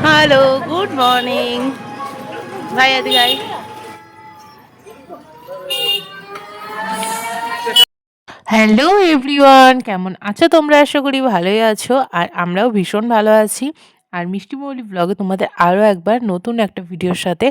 Hello, good morning. ভাই এদিকে আয়। হ্যালো এভরিওয়ান, কেমন আছো তোমরা? আশা করি ভালোই আছো। আর আমরাও ভীষণ ভালো আছি। আর মিষ্টি মৌলি ব্লগে তোমাদের আরও একবার নতুন একটা ভিডিওর সাথে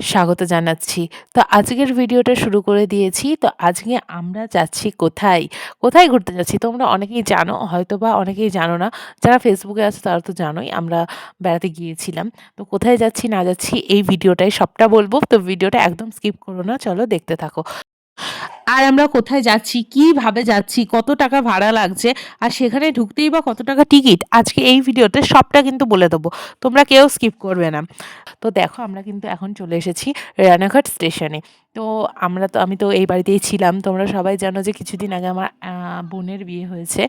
স্বাগত জানাচ্ছি। তো আজকের ভিডিওটা শুরু করে দিয়েছি। তো আজকে আমরা যাচ্ছি কোথায়? কোথায় ঘুরতে যাচ্ছি? তোমরা অনেকেই জানো, হয়তোবা অনেকেই জানো না। যারা ফেসবুকে আছে তারা তো জানোই আমরা বেড়াতে গিয়েছিলাম। তো কোথায় যাচ্ছি না যাচ্ছি এই ভিডিওটায় সবটা বলবো। তো ভিডিওটা একদম স্কিপ করো না, চলো দেখতে থাকো। আর আমরা কোথায় যাচ্ছি, কিভাবে যাচ্ছি, কত টাকা ভাড়া লাগছে, আর সেখানে ঢুকতেই বা কত টাকা টিকিট, আজকে এই ভিডিওতে সবটা কিন্তু বলে দেবো। তোমরা কেউ স্কিপ করবে না। তো দেখো আমরা কিন্তু এখন চলে এসেছি রানাঘাট স্টেশনে। তো আমি তো এই বাড়িতেই ছিলাম। তোমরা সবাই জানো যে কিছুদিন আগে আমার বোনের বিয়ে হয়েছে।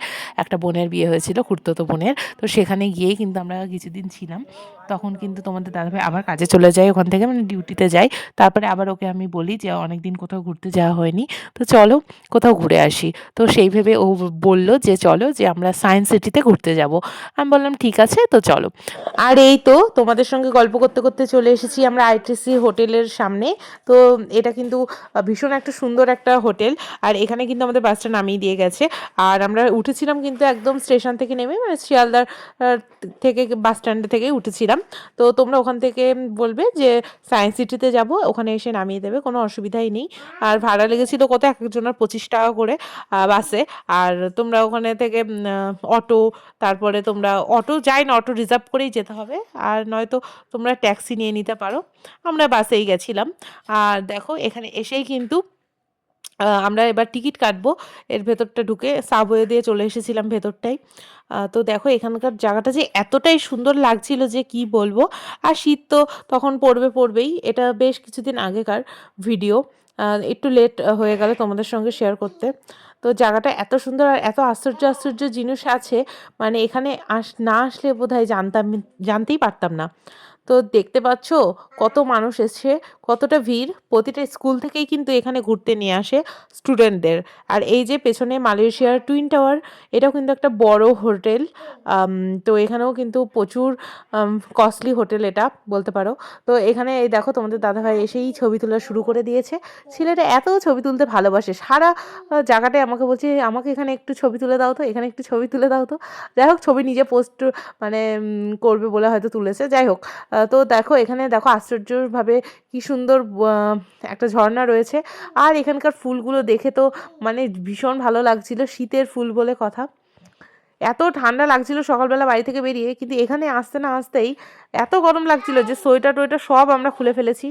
একটা বোনের বিয়ে হয়েছিল, খুড়তুতো বোনের। তো সেখানে গিয়েই কিন্তু আমরা কিছুদিন ছিলাম। তখন কিন্তু তোমাদের দাদাভাই আবার কাজে চলে যায় ওখান থেকে, মানে ডিউটিতে যায়। তারপরে আবার ওকে আমি বলি যে অনেকদিন কোথাও ঘুরতে যাওয়া হয়নি, তো চলো কোথাও ঘুরে আসি। তো সেই ভেবে ও বলল যে চলো, যে আমরা সায়েন্স সিটিতে ঘুরতে যাব। আমি বললাম ঠিক আছে, তো চলো। আর এই তো তোমাদের সঙ্গে গল্প করতে করতে চলে এসেছি আমরা আইটিসি হোটেলের সামনে। তো এটা কিন্তু ভীষণ একটা সুন্দর একটা হোটেল। আর এখানে কিন্তু আমাদের বাসটা নামিয়ে দিয়ে গেছে। আর আমরা উঠেছিলাম কিন্তু একদম স্টেশন থেকে নেমে, মানে শিয়ালদার থেকে বাস স্ট্যান্ড থেকেই উঠেছিলাম। তো তোমরা ওখান থেকে বলবে যে সায়েন্স সিটিতে যাব, ওখানে এসে নামিয়ে দেবে, কোনো অসুবিধাই নেই। আর ভাড়া লেগেছিল কত, এক একজনের 25 টাকা করে বাসে। আর তোমরা ওখানে থেকে অটো, তারপরে তোমরা অটো যাই না, অটো রিজার্ভ করেই যেতে হবে। আর নয়তো তোমরা ট্যাক্সি নিয়ে নিতে পারো। আমরা বাসেই গেছিলাম। আর দেখো এখানে এসেই কিন্তু আমরা এবার টিকিট কাটবো। এর ভেতরটা ঢুকে সাবওয়ে দিয়ে চলে এসেছিলাম ভেতরটাই। তো দেখো এখানকার জায়গাটা যে এতটাই সুন্দর লাগছিল যে কি বলবো। আর শীত তো তখন পড়বেই। এটা বেশ কিছুদিন আগেকার ভিডিও। একটু লেট হয়ে গেল তোমাদের সঙ্গে শেয়ার করতে। তো জায়গাটা এত সুন্দর আর এত আশ্চর্য জিনিস আছে, মানে এখানে না আসলে বোধহয় জানতেই পারতাম না। তো দেখতে পাচ্ছ কত মানুষ এসছে, কতটা ভিড়। প্রতিটা স্কুল থেকেই কিন্তু এখানে ঘুরতে নিয়ে আসে স্টুডেন্টদের। আর এই যে পেছনে মালয়েশিয়ার টুইন টাওয়ার, এটাও কিন্তু একটা বড় হোটেল। তো এখানেও কিন্তু প্রচুর কস্টলি হোটেল এটা বলতে পারো। তো এখানে এই দেখো তোমাদের দাদাভাই এসেই ছবি তোলা শুরু করে দিয়েছে। ছেলেটা এত ছবি তুলতে ভালোবাসে, সারা জায়গাটায় আমাকে বলছে আমাকে এখানে একটু ছবি তুলে দাও তো, এখানে একটু ছবি তুলে দাও তো। যাই হোক, ছবি নিজে পোস্ট মানে করবে বলে হয়তো তুলেছে, যাই হোক। তো দেখো এখানে দেখো আশ্চর্যভাবে কি সুন্দর একটা ঝর্ণা রয়েছে। আর এখানকার ফুলগুলো দেখে তো মানে ভীষণ ভালো লাগছিল, শীতের ফুল বলে কথা। এত ঠান্ডা লাগছিল সকালবেলা বাড়ি থেকে বেরিয়ে, কিন্তু এখানে আসতে না আসতেই এত গরম লাগছিল যে সোয়েটার টোয়েটার সব আমরা খুলে ফেলেছি।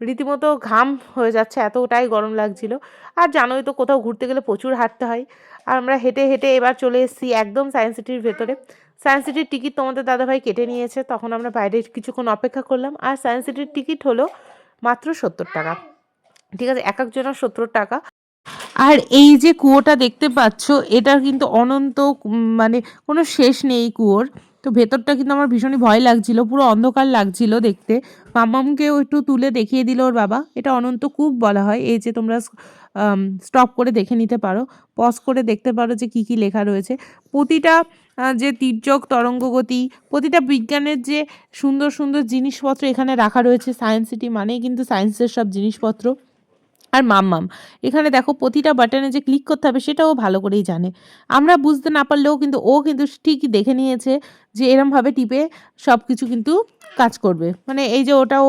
রীতিমতো ঘাম হয়ে যাচ্ছে, এতটাই গরম লাগছিল। আর জানোই তো কোথাও ঘুরতে গেলে প্রচুর হাঁটতে হয়। আর আমরা হেঁটে হেঁটে এবার চলে এসেছি একদম সায়েন্স সিটির ভেতরে। সায়েন্স সিটির টিকিট তোমাদের দাদাভাই কেটে নিয়েছে, তখন আমরা বাইরে কিছুক্ষণ অপেক্ষা করলাম। আর সায়েন্স সিটির টিকিট হলো মাত্র 70 টাকা। ঠিক আছে, এক একজনের 70 টাকা। আর এই যে কুয়োটা দেখতে পাচ্ছ, এটার কিন্তু অনন্ত মানে কোনো শেষ নেই কুয়োর। তো ভেতরটা কিন্তু আমার ভীষণই ভয় লাগছিল, পুরো অন্ধকার লাগছিল দেখতে। মাম্মামকেও একটু তুলে দেখিয়ে দিল ওর বাবা। এটা অনন্ত কূপ বলা হয়। এই যে তোমরা স্টপ করে দেখে নিতে পারো, পজ করে দেখতে পারো যে কি কি লেখা রয়েছে। প্রতিটা যে তির্যক তরঙ্গগতি, প্রতিটা বিজ্ঞানের যে সুন্দর সুন্দর জিনিসপত্র এখানে রাখা রয়েছে। সায়েন্স সিটি মানেই কিন্তু সায়েন্সের সব জিনিসপত্র। আর মাম্মাম এখানে দেখো প্রতিটা বাটনে যে ক্লিক করতে হবে সেটাও ভালো করেই জানে। আমরা বুঝতে না পারলেও কিন্তু ও কিন্তু ঠিকই দেখে নিয়েছে যে এরমভাবে টিপে সব কিছু কিন্তু কাজ করবে। মানে এই যে ওটাও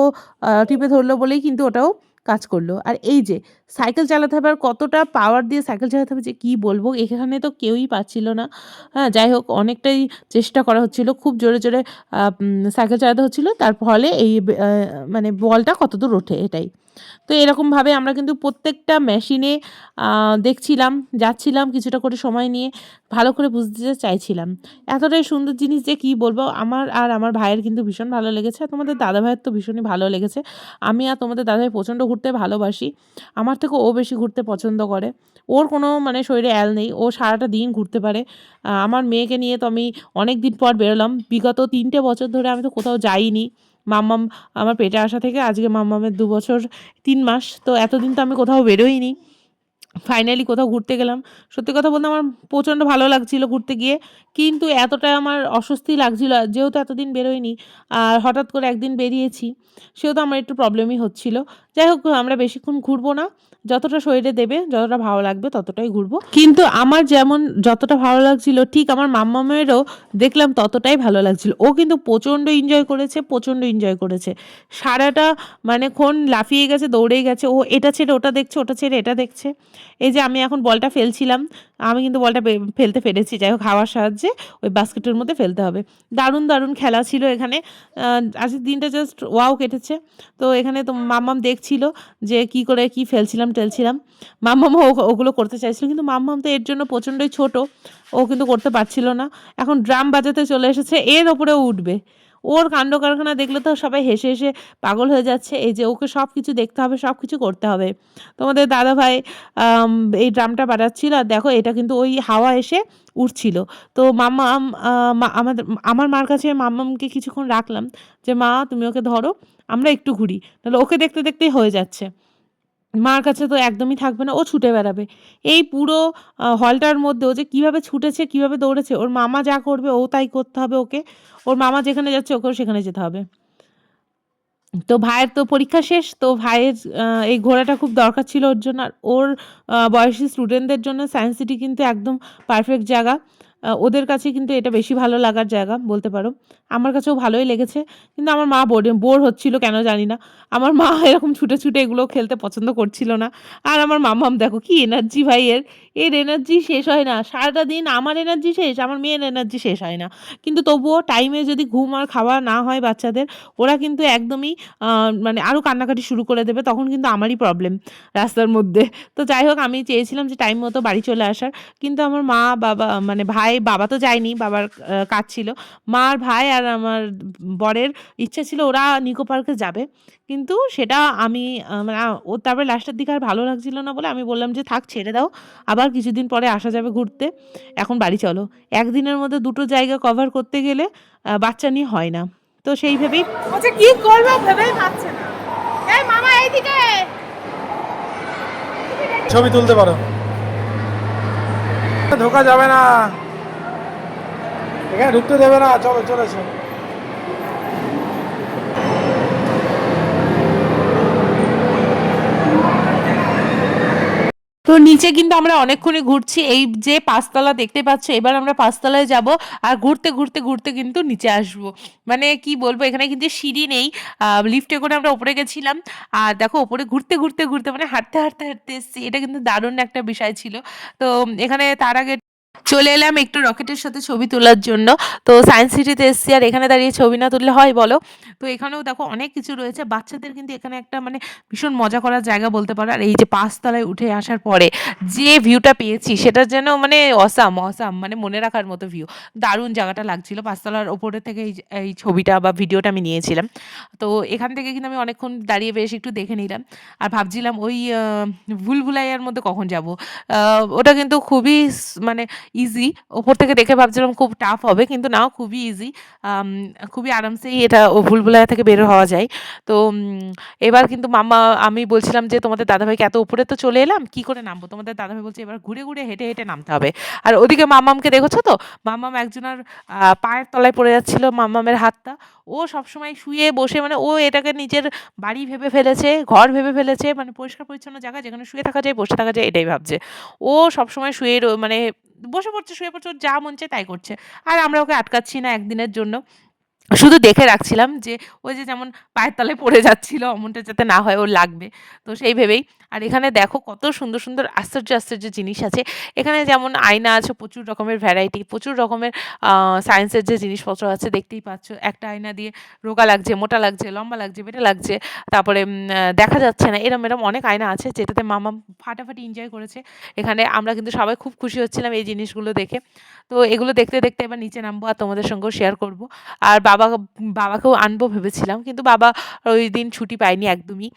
টিপে ধরলো বলেই কিন্তু ওটাও কাজ করলো। আর এই যে সাইকেল চালাতে হবে, আর কতটা পাওয়ার দিয়ে সাইকেল চালাতে হবে যে কী বলবো, এখানে তো কেউই পারছিল না। হ্যাঁ, যাই হোক অনেকটাই চেষ্টা করা হচ্ছিল, খুব জোরে জোরে সাইকেল চালাতে হচ্ছিল, তার ফলে এই মানে বলটা কতদূর ওঠে এটাই। তো এরকমভাবে আমরা কিন্তু প্রত্যেকটা মেশিনে দেখছিলাম, যাচ্ছিলাম কিছুটা করে সময় নিয়ে, ভালো করে বুঝতে চাইছিলাম। এতটাই সুন্দর জিনিস যে কী বলবো, আমার আর আমার ভাইয়ের কিন্তু ভীষণ ভালো লেগেছে। আর তোমাদের দাদাভাইয়ের তো ভীষণই ভালো লেগেছে। আমি আর তোমাদের দাদাভাই প্রচণ্ড ঘুরতে ভালোবাসি। আমার থেকে ও বেশি ঘুরতে পছন্দ করে। ওর কোনো মানে শরীরে অ্যাল নেই, ও সারাটা দিন ঘুরতে পারে। আমার মেয়েকে নিয়ে তো আমি অনেক দিন পর বেরোলাম। বিগত 3টে বছর ধরে আমি তো কোথাও যাইনি। মাম্মাম আমার পেটে আসা থেকে আজকে মাম্মামের 2 বছর 3 মাস, তো এতদিন তো আমি কোথাও বেরোইনি। ফাইনালি কোথাও ঘুরতে গেলাম। সত্যি কথা বলতে আমার প্রচণ্ড ভালো লাগছিল ঘুরতে গিয়ে। কিন্তু এতটাই আমার অস্বস্তি লাগছিল যেহেতু এতদিন বেরোইনি আর হঠাৎ করে একদিন বেরিয়েছি, সেহেতু আমার একটু প্রবলেমই হচ্ছিল। যাই হোক আমরা বেশিক্ষণ ঘুরবো না। যতটা শরীরে দেবে, যতটা ভালো লাগবে ততটাই ঘুরবো। কিন্তু আমার যেমন যতটা ভালো লাগছিল ঠিক আমার মাম্মামেরও দেখলাম ততটাই ভালো লাগছিল। ও কিন্তু প্রচণ্ড এনজয় করেছে, প্রচণ্ড এনজয় করেছে। সারাটা মানে ক্ষণ লাফিয়ে গেছে, দৌড়েই গেছে। ও এটা ছেড়ে ওটা দেখছে, ওটা ছেড়ে এটা দেখছে। এই যে আমি এখন বলটা ফেলছিলাম, আমি কিন্তু বলটা ফেলতে পেরেছি। যাই হোক হাওয়ার সাহায্যে ওই বাস্কেটের মধ্যে ফেলতে হবে। দারুণ, দারুণ খেলা ছিল এখানে। আজকের দিনটা জাস্ট ওয়াও কেটেছে। তো এখানে তো মাম্মাম দেখছিল যে কি করে কি ফেলছিলাম টেলছিলাম। মাম্মামও ওগুলো করতে চাইছিল। কিন্তু মাম্মাম তো এর জন্য প্রচণ্ডই ছোট। ও কিন্তু করতে পারছিল না। এখন ড্রাম বাজাতে চলে এসেছে। এর ওপরেও উঠবে। ওর কাণ্ড কারখানা দেখলে তো সবাই হেসে, হেসে পাগল হয়ে যাচ্ছে। এই যে ওকে সবকিছু দেখতে হবে, সবকিছু করতে হবে। তোমাদের দাদাভাই আম এই ড্রামটা বাজাচ্ছিল আর দেখো এটা কিন্তু ওই হাওয়া এসে উড়ছিল। তো মাম্মাম আমার মার কাছে মাম্মামকে কিছুক্ষণ রাখলাম যে, "মা তুমি ওকে ধরো, আমরা একটু ঘুরি।" নাহলে ওকে দেখতে, দেখতেই হয়ে যাচ্ছে। মার কাছে তো একদমই থাকবে না, ও ছুটে বেড়াবে। এই পুরো হলটার মধ্যে ও যে কীভাবে ছুটেছে, কীভাবে দৌড়েছে, ওর মামা যা করবে ও তাই করতে হবে ওকে। ওর মামা যেখানে যাচ্ছে ওকেও সেখানে যেতে হবে। তো ভাইয়ের তো পরীক্ষা শেষ। তো ভাইয়ের এই ঘোরাটা খুব দরকার ছিল ওর জন্য। আর ওর বয়সী স্টুডেন্টদের জন্য সায়েন্স সিটি কিন্তু একদম পারফেক্ট জায়গা। ওদের কাছে কিন্তু এটা বেশি ভালো লাগার জায়গা বলতে পারো। আমার কাছেও ভালোই লেগেছে। কিন্তু আমার মা বোর হচ্ছিল কেন জানি না। আমার মা এরকম ছুটে, ছুটে এগুলো খেলতে পছন্দ করছিল না। আর আমার মাম্মাম দেখো কি এনার্জি ভাই এর। এর এনার্জি শেষ হয় না। সারাটা দিন আমার এনার্জি শেষ, আমার মেয়ের এনার্জি শেষ হয় না। কিন্তু তবুও টাইমে যদি ঘুম আর খাওয়া না হয় বাচ্চাদের, ওরা কিন্তু একদমই আ মানে আরো কান্নাকাটি শুরু করে দেবে। তখন কিন্তু আমারই প্রবলেম রাস্তার মধ্যে। তো যাই হোক আমি চেয়েছিলাম যে টাইম মতো বাড়ি চলে আসার। কিন্তু আমার মা, বাবা মানে বাবা তো যায়নি, বাবার কাজ ছিল। মা আর ভাই আর আমার বরের ইচ্ছা ছিল ওরা নিকো পার্কে যাবে। কিন্তু সেটা আমি মানে ও তারপরে লাস্টের দিকে আর ভালো লাগছিল না বলে আমি বললাম যে, "থাক ছেড়ে দাও। আবার কিছুদিন পরে আসা যাবে ঘুরতে। এখন বাড়ি চলো।" একদিনের মধ্যে দুটো জায়গা কভার করতে গেলে বাচ্চা নিয়ে হয় না। তো সেই ভেবেই আচ্ছা কি করবে ভেবেই পাচ্ছে না। এই মামা এইদিকে। ছবি তুলতে পারো, ঢোকা যাবে না, এখানে ঢুকতে দেবে না, চলো চলেছো। তো নিচে কিন্তু আমরা অনেকক্ষণই ঘুরছি। এই যে ৫ তলা দেখতে পাচ্ছ, এবার আমরা ৫ তলায় যাবো। আর ঘুরতে, ঘুরতে, ঘুরতে কিন্তু নিচে আসবো। মানে কি বলবো এখানে কিন্তু সিঁড়ি নেই। লিফটে করে আমরা উপরে গেছিলাম। আর দেখো উপরে ঘুরতে, ঘুরতে, ঘুরতে মানে হাঁটতে, হাঁটতে, হাঁটতে এসেছি। এটা কিন্তু দারুণ একটা বিষয় ছিল। তো এখানে তার আগে চলে এলাম একটু রকেটের সাথে ছবি তোলার জন্য। তো সায়েন্স সিটিতে এসেছি আর এখানে দাঁড়িয়ে ছবি না তুললে হয় বলো? তো এখানেও দেখো অনেক কিছু রয়েছে। বাচ্চাদের কিন্তু এখানে একটা মানে ভীষণ মজা করার জায়গা বলতে পারো। আর এই যে ৫ তলায় উঠে আসার পরে যে ভিউটা পেয়েছি সেটা যেন মানে অসাম, অসাম মানে মনে রাখার মতো ভিউ। দারুণ জায়গাটা লাগছিল। ৫ তলার ওপরে থেকে এই ছবিটা বা ভিডিওটা আমি নিয়েছিলাম। তো এখান থেকে কিন্তু আমি অনেকক্ষণ দাঁড়িয়ে বেশ একটু দেখে নিলাম। আর ভাবছিলাম ওই ভুলভুলাইয়ার মধ্যে কখন যাবো? ওটা কিন্তু খুবই মানে ইজি। ওপর থেকে দেখে ভাবছিলাম খুব টাফ হবে। কিন্তু না খুবই ইজি। আম খুবই আরামসেই এটা ভুলভুলাইয়া থেকে বের হওয়া যায়। তো এবার কিন্তু আমি বলছিলাম যে, "তোমাদের দাদাভাইকে এত উপরে তো চলে এলাম, কি করে নামবো?" তোমাদের দাদাভাই বলছে, "এবার ঘুরে, ঘুরে হেঁটে, হেঁটে নামতে হবে।" আর ওদিকে মাম্মামকে দেখেছো তো? মাম্মাম একজনের পায়ের তলায় পড়ে যাচ্ছিল মাম্মামের হাতটা। ও সবসময় শুয়ে বসে মানে ও এটাকে নিজের বাড়ি ভেবে ফেলেছে, ঘর ভেবে ফেলেছে। মানে পরিষ্কার পরিচ্ছন্ন জায়গা যেখানে শুয়ে থাকা যায়, বসে থাকা যায় এটাই ভাবছে। ও সবসময় মানে বসে পড়ছে, শুয়ে পড়ছে, ওর যা মন চায় তাই করছে। আর আমরা ওকে আটকাচ্ছি না একদিনের জন্য। শুধু দেখে রাখছিলাম যে ওই যে যেমন পায়ের তলায় পড়ে যাচ্ছিল অমনটা যাতে না হয় ওর লাগবে। তো সেই ভেবেই। আর এখানে দেখো কত সুন্দর, সুন্দর আশ্চর্য, আশ্চর্য জিনিস আছে। এখানে যেমন আয়না আছে প্রচুর রকমের ভ্যারাইটি, প্রচুর রকমের আ সায়েন্সের যে জিনিসপত্র আছে দেখতেই পাচ্ছ। একটা আয়না দিয়ে রোগা লাগছে, মোটা লাগছে, লম্বা লাগছে, বেঁটে লাগছে। তারপরে দেখা যাচ্ছে না। এরম, এরম অনেক আয়না আছে যেটাতে মামা ফাটাফাটি এনজয় করেছে। এখানে আমরা কিন্তু সবাই খুব খুশি হচ্ছিলাম এই জিনিসগুলো দেখে। তো এগুলো দেখতে, দেখতে এবার নিচে নামবো আর তোমাদের সঙ্গেও শেয়ার করব। আর বাবাকেও আনবো ভেবেছিলাম, কিন্তু বাবা ওই দিন ছুটি পায়নি একদমই।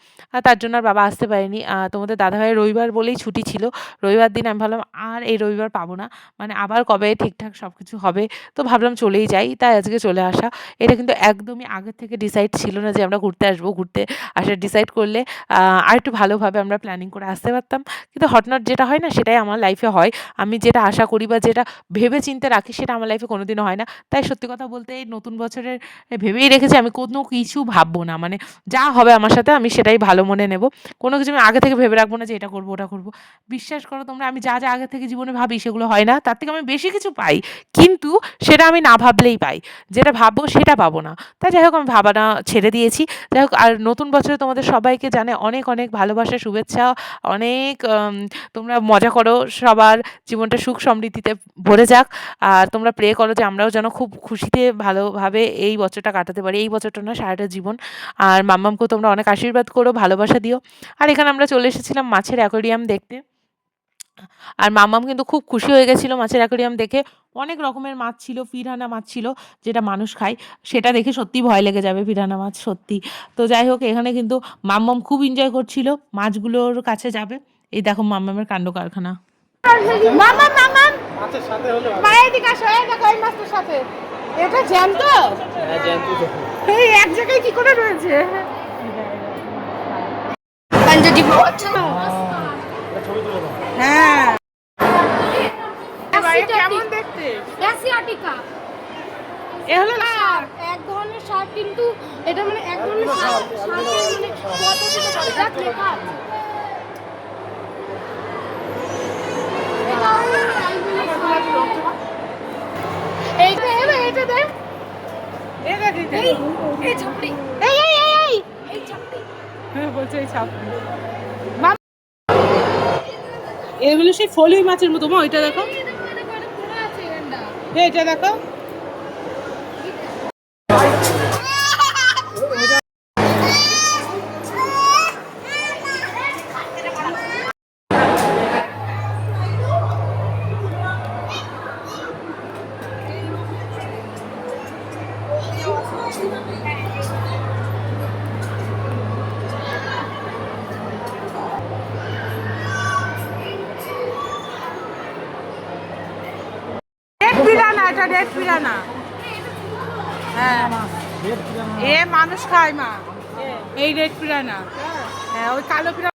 তার জন্য আর বাবা আসতে পারেনি। তোমাদের দাদাভাইয়ের রবিবার বলেই ছুটি ছিল। রবিবার দিন আমি ভাবলাম আর এই রবিবার পাবো না। মানে আবার কবে ঠিকঠাক সবকিছু হবে। তো ভাবলাম চলেই যাই। তাই আজকে চলে আসা। এটা কিন্তু একদমই আগের থেকে ডিসাইড ছিল না যে আমরা ঘুরতে আসবো। ঘুরতে আসার ডিসাইড করলে আরেকটু ভালোভাবে আমরা প্ল্যানিং করে আসতে পারতাম। কিন্তু হঠাৎ যেটা হয় না সেটাই আমার লাইফে হয়। আমি যেটা আশা করি বা যেটা ভেবে চিন্তে রাখি সেটা আমার লাইফে কোনোদিনও হয় না। তাই সত্যি কথা বলতে এই নতুন বছরের ভেবেই রেখেছি আমি কোনো কিছু ভাববো না। মানে যা হবে আমার সাথে আমি সেটাই ভালো মনে নেব। কোনো কিছু আমি আগে থেকে ভেবে রাখবো না যে এটা করবো, ওটা করবো। বিশ্বাস করো তোমরা, আমি যা, যা আগে থেকে জীবনে ভাবি সেগুলো হয় না। তার থেকে আমি বেশি কিছু পাই। কিন্তু সেটা আমি না ভাবলেই পাই। যেটা ভাববো সেটা পাবো না। তাই যাই হোক আমি ভাবাটা ছেড়ে দিয়েছি। যাই হোক, আর নতুন বছরে তোমাদের সবাইকে জানাই অনেক, অনেক ভালোবাসা, শুভেচ্ছা। অনেক তোমরা মজা করো। সবার জীবনটা সুখ সমৃদ্ধিতে ভরে যাক। আর তোমরা প্রে করো যে আমরাও যেন খুব খুশিতে ভালোভাবে এই বছরটা কাটাতে পারি। এই বছরটা না, সারাটা জীবন। আর মাম্মামকেও তোমরা অনেক আশীর্বাদ করো, ভালোবাসা দিও। আর এখানে আমরা চলে এসেছিলাম মাছের অ্যাকোয়ারিয়াম দেখতে। আর মাম্মাম কিন্তু খুব খুশি হয়ে গেছিল মাছের অ্যাকোয়ারিয়াম দেখে। অনেক রকমের মাছ ছিল, পিরানা মাছ ছিল, যেটা মানুষ খায়। সেটা দেখে সত্যিই ভয় লেগে যাবে, পিরানা মাছ সত্যি। তো যাই হোক, এখানে কিন্তু মাম্মাম খুব এনজয় করছিল, মাছগুলোর কাছে যাবে। এই দেখো মাম্মামের কাণ্ড কারখানা। মামা মামা মাছের সাথে হলে ভালো। মায়ের দিকে আসো, এই দেখো এই মাছটার সাথে। এটা জ্যান্ত? হ্যাঁ, জ্যান্ত তো। এই এক জায়গায় কি করে রয়েছে? একটা ছবি তুলে দাও। হ্যাঁ। ভাই কেমন দেখতে? অ্যাসিয়াটিকা এ হলো আর এক ধরনের শার্ট, কিন্তু এটা মানে এক ধরনের শার্ট মানে কত থেকে কত দেখ লেখা আছে। এটা হলো এইটা দে। এই দেখ এই এই ছাপড়ি, এই ছাপড়ি। হ্যাঁ বলছে এই ছাপ। এগুলো সেই ফলি মাছের মতো, মা ওইটা দেখো। এই দেখো, এটা করে পড়ে আছে এখানটা। এটা দেখো। রেড পিরানা, এটা রেড পিরানা। হ্যাঁ, এ মানুষ খায় মা, এই রেড পিরানা। হ্যাঁ, ওই কালো পিরানা।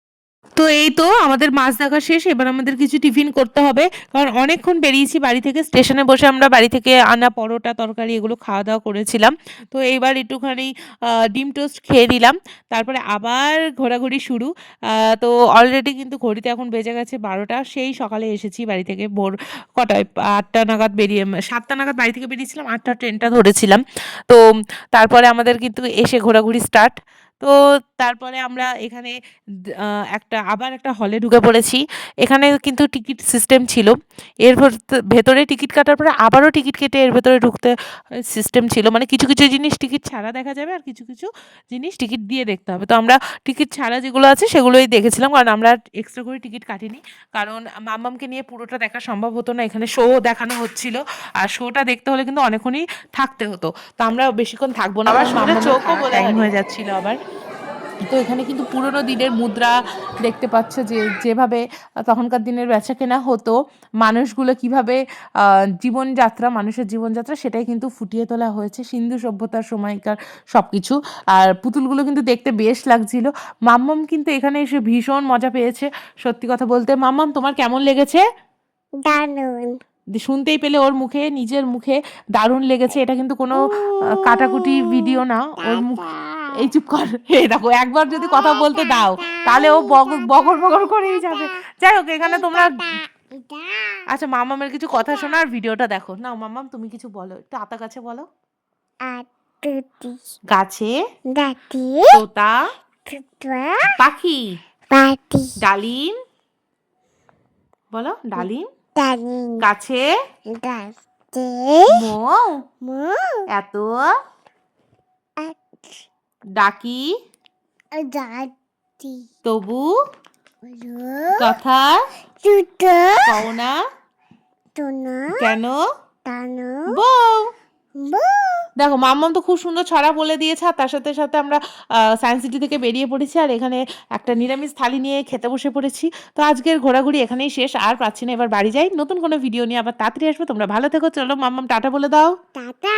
তো এই তো আমাদের মাছ দেখা শেষ। এবার আমাদের কিছু টিফিন করতে হবে, কারণ অনেকক্ষণ বেরিয়েছি বাড়ি থেকে। স্টেশনে বসে আমরা বাড়ি থেকে আনা পরোটা তরকারি এগুলো খাওয়া দাওয়া করেছিলাম। তো এইবার একটুখানি ডিম টোস্ট খেয়ে দিলাম। তারপরে আবার ঘোরাঘুরি শুরু। তো অলরেডি কিন্তু ঘড়িতে এখন বেজে গেছে 12টা। সেই সকালে এসেছি বাড়ি থেকে, ভোর কটায় 8টা নাগাদ বেরিয়ে 7টা নাগাদ বাড়ি থেকে বেরিয়েছিলাম, 8টার ট্রেনটা ধরেছিলাম। তো তারপরে আমাদের কিন্তু এসে ঘোরাঘুরি স্টার্ট। তো তারপরে আমরা এখানে আবার একটা হলে ঢুকে পড়েছি। এখানে কিন্তু টিকিট সিস্টেম ছিল। এর ভেতরে টিকিট কাটার পরে আবারও টিকিট কেটে এর ভেতরে ঢুকতে সিস্টেম ছিল। মানে কিছু, কিছু জিনিস টিকিট ছাড়া দেখা যাবে, আর কিছু, কিছু জিনিস টিকিট দিয়ে দেখতে হবে। তো আমরা টিকিট ছাড়া যেগুলো আছে সেগুলোই দেখেছিলাম, কারণ আমরা এক্সট্রা করে টিকিট কাটিনি। কারণ মাম্মামকে নিয়ে পুরোটা দেখা সম্ভব হতো না। এখানে শো দেখানো হচ্ছিল। আর শোটা দেখতে হলে কিন্তু অনেকক্ষণই থাকতে হতো। তো আমরা বেশিক্ষণ থাকবো না, আবার চোখও টাইম হয়ে যাচ্ছিল আবার। তো এখানে কিন্তু পুরোনো দিনের মুদ্রা দেখতে পাচ্ছ, যেভাবে তখনকার দিনের বেচাকেনা হতো, মানুষগুলো কীভাবে মানুষের জীবনযাত্রা সেটাই কিন্তু ফুটিয়ে তোলা হয়েছে, সিন্ধু সভ্যতার সময়কার সব কিছু। আর পুতুলগুলো কিন্তু দেখতে বেশ লাগছিল। মাম্মাম কিন্তু এখানে এসে ভীষণ মজা পেয়েছে, সত্যি কথা বলতে। মাম্মাম, তোমার কেমন লেগেছে? দারুণ। শুনতেই পেলে ওর মুখে, নিজের মুখে দারুণ লেগেছে। এটা কিন্তু কোনো কাটাকুটি ভিডিও না। ওর মুখ, এই চুপ কর। এই দেখো, একবার যদি কথা বলতে দাও তাহলে ও বগর বগর করেই যাবে। যাই হোক, এখানে তোমরা আচ্ছা মামামের কিছু কথা শোনো আর ভিডিওটা দেখো। নাও মামাম, তুমি কিছু বলো, একটু আতা গাছে বলো। গাছে তোতা পাখি ডালিম, বলো ডালিম গাছে মৌ এত ডাকি তবু কথা কও না কেন বউ। দেখো মাম্মাম তো খুব সুন্দর ছড়া বলে দিয়েছে, আর তার সাথে সাথে আমরা সায়েন্স সিটি থেকে বেরিয়ে পড়েছি, আর এখানে একটা নিরামিষ থালি নিয়ে খেতে বসে পড়েছি। তো আজকের ঘোরাঘুরি এখানেই শেষ, আর পাচ্ছি না, এবার বাড়ি যাই। নতুন কোনো ভিডিও নিয়ে আবার তাড়াতাড়ি আসবো। তোমরা ভালো থেকো। চলো মাম্মাম টাটা বলে দাও। টাটা।